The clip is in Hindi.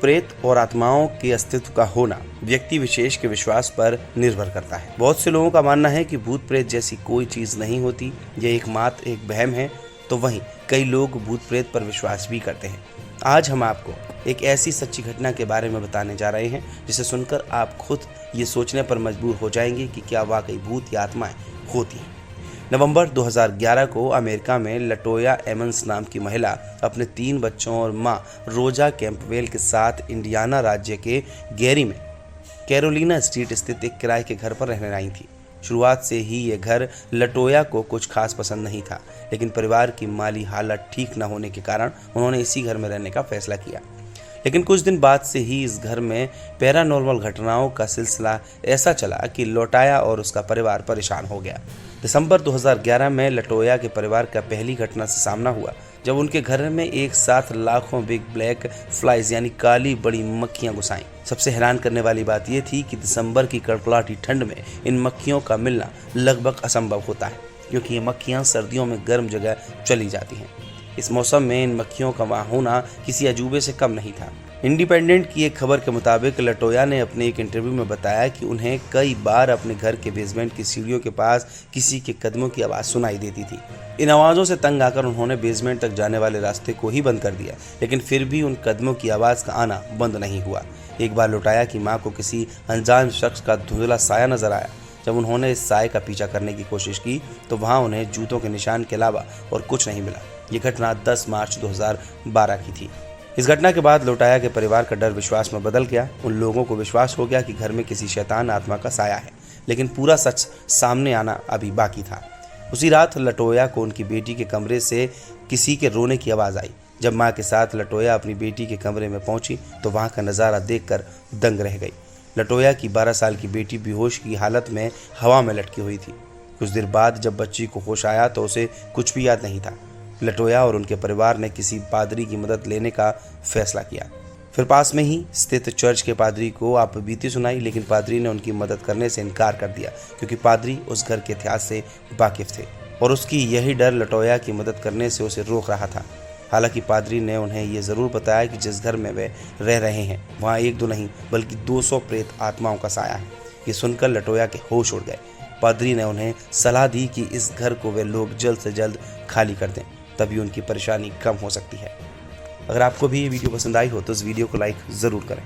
प्रेत और आत्माओं के अस्तित्व का होना व्यक्ति विशेष के विश्वास पर निर्भर करता है। बहुत से लोगों का मानना है कि भूत प्रेत जैसी कोई चीज नहीं होती, यह एकमात्र एक वहम है। तो वहीं कई लोग भूत प्रेत पर विश्वास भी करते हैं। आज हम आपको एक ऐसी सच्ची घटना के बारे में बताने जा रहे हैं जिसे सुनकर आप खुद ये सोचने पर मजबूर हो जाएंगे कि क्या वाकई भूत या आत्माएं होती हैं। नवंबर 2011 को अमेरिका में लटोया एमंस नाम की महिला अपने 3 बच्चों और मां रोजा कैंपवेल के साथ इंडियाना राज्य के गैरी में कैरोलिना स्ट्रीट स्थित एक किराए के घर पर रहने आई थी। शुरुआत से ही यह घर लटोया को कुछ खास पसंद नहीं था, लेकिन परिवार की माली हालत ठीक न होने के कारण उन्होंने इसी घर में रहने का फैसला किया। लेकिन कुछ दिन बाद से ही इस घर में पैरानॉर्मल घटनाओं का सिलसिला ऐसा चला कि लटोया और उसका परिवार परेशान हो गया। दिसंबर 2011 में लटोया के परिवार का पहली घटना से सामना हुआ जब उनके घर में एक साथ लाखों बिग ब्लैक फ्लाइज यानी काली बड़ी मक्खियां घुस आईं। सबसे हैरान करने वाली बात यह थी कि दिसंबर की कड़कड़ाती ठंड में इन मक्खियों का मिलना लगभग असंभव होता है, क्योंकि ये मक्खियां सर्दियों में गर्म जगह चली जाती हैं। इस मौसम में इन मक्खियों का वहां होना किसी अजूबे से कम नहीं था। इंडिपेंडेंट की एक खबर के मुताबिक लटोया ने अपने एक इंटरव्यू में बताया कि उन्हें कई बार अपने घर के बेसमेंट की सीढ़ियों के पास किसी के कदमों की आवाज़ सुनाई देती थी। इन आवाज़ों से तंग आकर उन्होंने बेसमेंट तक जाने वाले रास्ते को ही बंद कर दिया, लेकिन फिर भी उन कदमों की आवाज़ का आना बंद नहीं हुआ। एक बार लटोया की माँ को किसी अनजान शख्स का धुंधला साया नजर आया। जब उन्होंने इस साए का पीछा करने की कोशिश की तो वहाँ उन्हें जूतों के निशान के अलावा और कुछ नहीं मिला। ये घटना 10 मार्च 2012 की थी। इस घटना के बाद लटोया के परिवार का डर विश्वास में बदल गया। उन लोगों को विश्वास हो गया कि घर में किसी शैतान आत्मा का साया है, लेकिन पूरा सच सामने आना अभी बाकी था। उसी रात लटोया को उनकी बेटी के कमरे से किसी के रोने की आवाज़ आई। जब माँ के साथ लटोया अपनी बेटी के कमरे में पहुंची तो वहाँ का नज़ारा देखकर दंग रह गई। लटोया की 12 साल की बेटी बेहोश की हालत में हवा में लटकी हुई थी। कुछ देर बाद जब बच्ची को होश आया तो उसे कुछ भी याद नहीं था। लटोया और उनके परिवार ने किसी पादरी की मदद लेने का फैसला किया। फिर पास में ही स्थित चर्च के पादरी को आपबीती सुनाई, लेकिन पादरी ने उनकी मदद करने से इनकार कर दिया, क्योंकि पादरी उस घर के इतिहास से वाकिफ थे और उसकी यही डर लटोया की मदद करने से उसे रोक रहा था। हालांकि पादरी ने उन्हें यह ज़रूर बताया कि जिस घर में वे रह रहे हैं वहाँ 1-2 नहीं बल्कि 200 प्रेत आत्माओं का साया है। ये सुनकर लटोया के होश उड़ गए। पादरी ने उन्हें सलाह दी कि इस घर को वे लोग जल्द से जल्द खाली कर दें, तभी उनकी परेशानी कम हो सकती है। अगर आपको भी ये वीडियो पसंद आई हो तो इस वीडियो को लाइक ज़रूर करें।